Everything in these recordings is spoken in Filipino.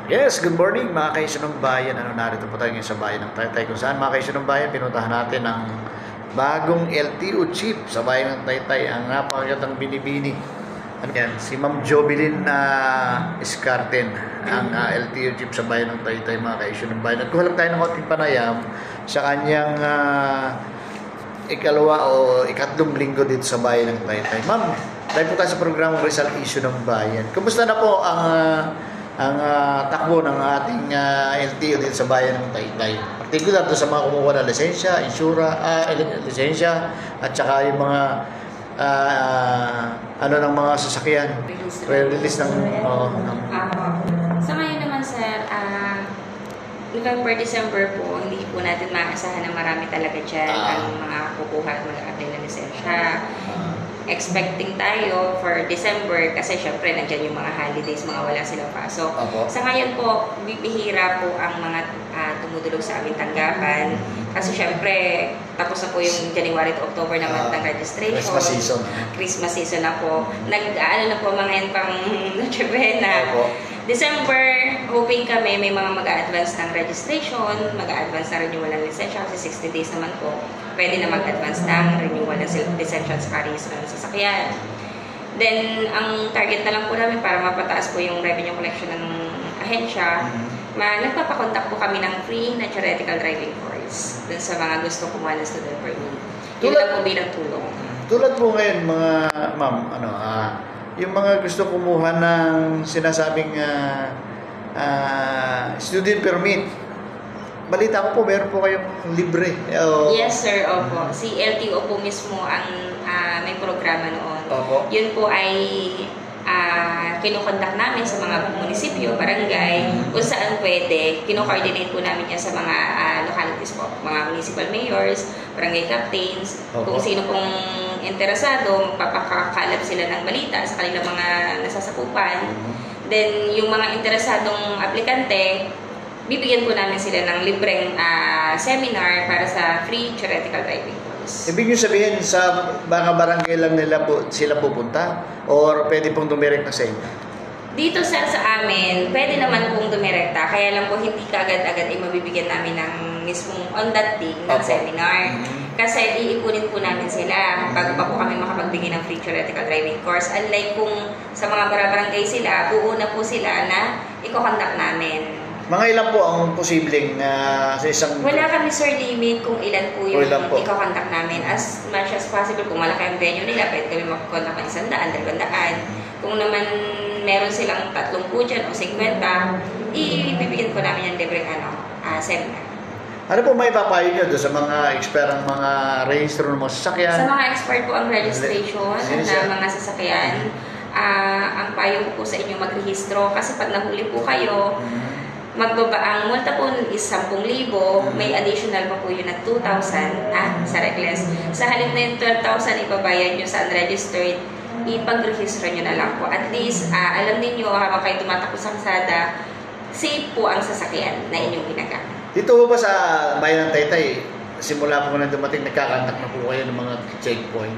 Yes, good morning mga kaisunong bayan. Narito po tayo ngayon sa bayan ng Taytay kung saan mga kaisunong bayan pinuntahan natin ang bagong LTO chief sa bayan ng Taytay, ang napakagandang binibini. Yan, si Ma'am Jovelyn Escarten, ang LTO chief sa bayan ng Taytay mga kaisunong bayan. Nagkuha lang tayo ng konting panayam sa kanyang ikalawa o ikatlong linggo dito sa bayan ng Taytay. Ma'am, tayo po tayo sa programang Rizal Issue ng Bayan. Kumusta na po ang takbo ng ating LTO dito sa bayan ng Taytay? Particular to sa mga kumukuha ng lisensya, lisensya, at saka yung mga ng mga sasakyan. Release ng sa ngayon naman sir, November, December po, hindi po natin maasahan na marami talaga dyan ang mga kukuha at mag-apply ng lisensya. Expecting tayo for December kasi syempre nandyan yung mga holidays, mga wala silang pasok. Sa ngayon po, bibihira po ang mga tumutulog sa aming tanggapan kasi syempre tapos na po yung January to October naman ng registration. Christmas season na po. Nag-ano na po mga yan pang Noche Buena. December, hoping kami may mga mag-a-advance ng registration, mag-a-advance na renewal ng lisensya kasi 60 days naman po. Pwede na mag-advance ng renewal ng lisensya at registration ng sasakyan. Then, ang target na lang po namin para mapataas po yung revenue collection ng ahensya, nagpapakontak po kami ng free na theoretical driving course dun sa mga gusto kumuha ng student permit. Yun lang po bilang tulong. Tulad po ngayon mga ma'am, yung mga gusto kumuha ng sinasabing student permit, balita ko po, meron po kayong libre. Yes sir, opo. Si LTO po mismo ang may programa noon. Yun po ay kinukontak namin sa mga munisipyo, barangay, kung saan pwede. Kino-coordinate po namin yan sa mga localities po, mga municipal mayors, barangay captains, kung sino pong interesado, magpapakalap sila ng balita sa kanilang mga nasasakupan. Then, yung mga interesadong aplikante, bibigyan po namin sila ng libreng seminar para sa free theoretical driving course. Ibig nyo sabihin, sa mga barangay lang nila sila pupunta? Or pwede pong dumirekta sa inyo? Dito sa amin, pwede naman pong dumirekta. Kaya lang po hindi kaagad-agad ay mabibigyan namin ng mismong on that day ng seminar. Kasi iipunin po namin sila bago pa po kami makapagbigay ng free theoretical driving course. Unlike kung sa mga barangay sila, uuna po sila na i-contact namin. Mga ilan po ang posibleng sa isang... Wala kami sir limit kung ilan po yung i-contact namin. As much as possible, kung malaki ang venue nila, pwede kami mag-contact ng 100, 200. Kung naman meron silang 30 po dyan o 50, ibibigyan po namin yung libreng seminar. Ano po may papayo nyo doon sa mga expertang mga rehistro ng mga sasakyan? Sa mga expert po ang registration ng mga sasakyan. Ang payo ko po sa inyo magrehistro kasi pag nahuli po kayo, ang multa po is 10,000, may additional pa po yun na 2,000 sa reckless. Sa halip na yung 12,000 ibabayad nyo sa unregistered, ipag-register nyo na lang po. At least, alam niyo habang kayo tumatakbo sa kalsada, safe po ang sasakyan na inyong ginagamit. Dito po ba sa bayan ng Taytay, simula po na dumating, nagkakantak na po kayo ng mga checkpoint?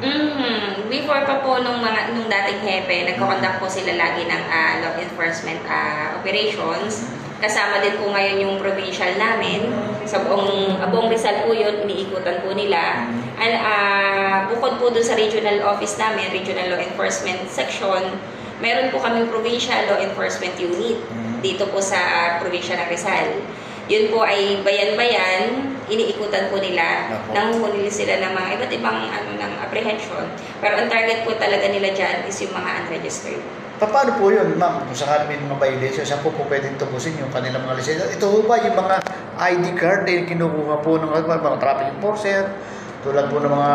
Before pa po nung dating hepe, nagkakondak po sila lagi ng law enforcement operations. Kasama din po ngayon yung provincial namin. Sa buong Rizal po yun, iniikutan po nila. Bukod po dun sa regional office namin, regional law enforcement section, meron po kaming provincial law enforcement unit dito po sa probinsya ng Rizal. Yun po ay bayan-bayan, iniikutan po nila, nanguhuli sila ng mga iba't ibang ng apprehension. Pero ang target po talaga nila dyan is yung mga unregistered. Paano po yun, ma'am? Kung sakali may mga violation, saan po pwedeng tubusin yung kanilang mga lisensya? Ito po ba yung mga ID card na kinukuha po ng mga traffic enforcer? Tulad po ng mga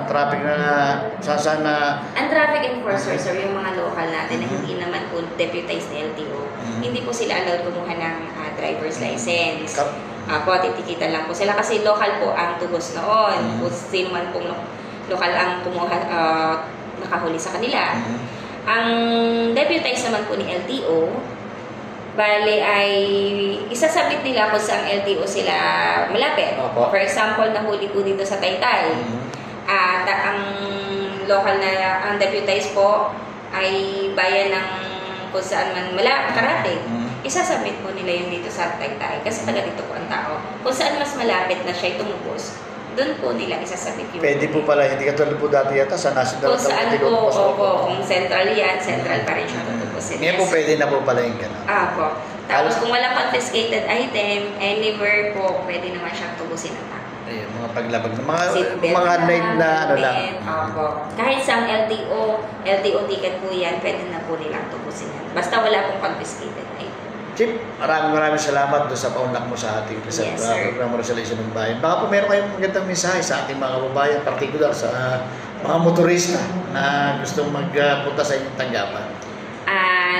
traffic na sasana... Ang traffic enforcer, sir, yung mga local natin na hindi naman po deputized na LTO, hindi po sila allowed kumuha ng driver's license. Titikitan lang po sila kasi local po ang tubos noon. Kung sino man pong local ang kumuha, nakahuli sa kanila. Ang deputized naman po ni LTO, bale ay isasabit nila kung saan LTO sila malapit. For example, nahuli po dito sa Taytay. Ang local na, ang deputized po ay bayan ng kung saan man karating. isasubmit po nila yun dito sa Taytay kasi taga dito po ang tao. Kung saan mas malapit na siya tumubos, doon po nila isasubmit yung Pwede po pala, hindi katulad po dati yata sa national. kung saan po, kung central yan, central pa rin siya tutubusin. Ngayon po pwede na po pala yung gano'n. Po. Tapos kung walang confiscated item, anywhere po, pwede naman siyang tubusin ng tao. Ayun, mga paglabag ng mga Seatbelt mga night na ano lang. Opo. Kahit sa LTO ticket po yan, pwede na po nilang tubusin yan. Basta wala pong confiscated item. Chief, maraming salamat doon sa paunlak mo sa ating sa Yes, sir. programa Resolution ng Bayan. Baka po meron kayong magandang mensahe sa ating mga kababayan, particular sa mga motorista na gustong magpunta sa inyong tanggapan.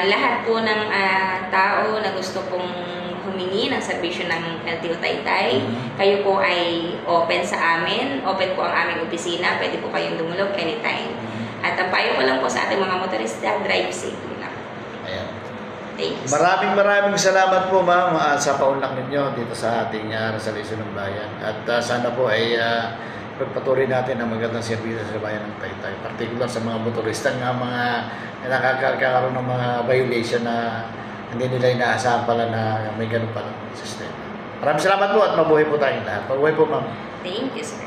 Lahat po ng tao na gusto pong humingi ng serbisyo ng LTO Taytay, kayo po ay open sa amin. Open po ang aming opisina. Pwede po kayong dumulog anytime. At ang payo ko lang po sa ating mga motorista, drive safely lang. Ayan. Thank you. Maraming salamat po ma'am sa paunlak ninyo dito sa ating Resolution ng Bayan. At sana po ay pagpatuloy natin ang magandang serbisyo sa bayan ng Taytay. Particular sa mga motorista nga mga nakakaroon ng mga violation na hindi nila inaasahan pala na may ganun pala sistema. Maraming salamat po at mabuhay po tayong lahat. Mabuhay po ma'am. Thank you, sir.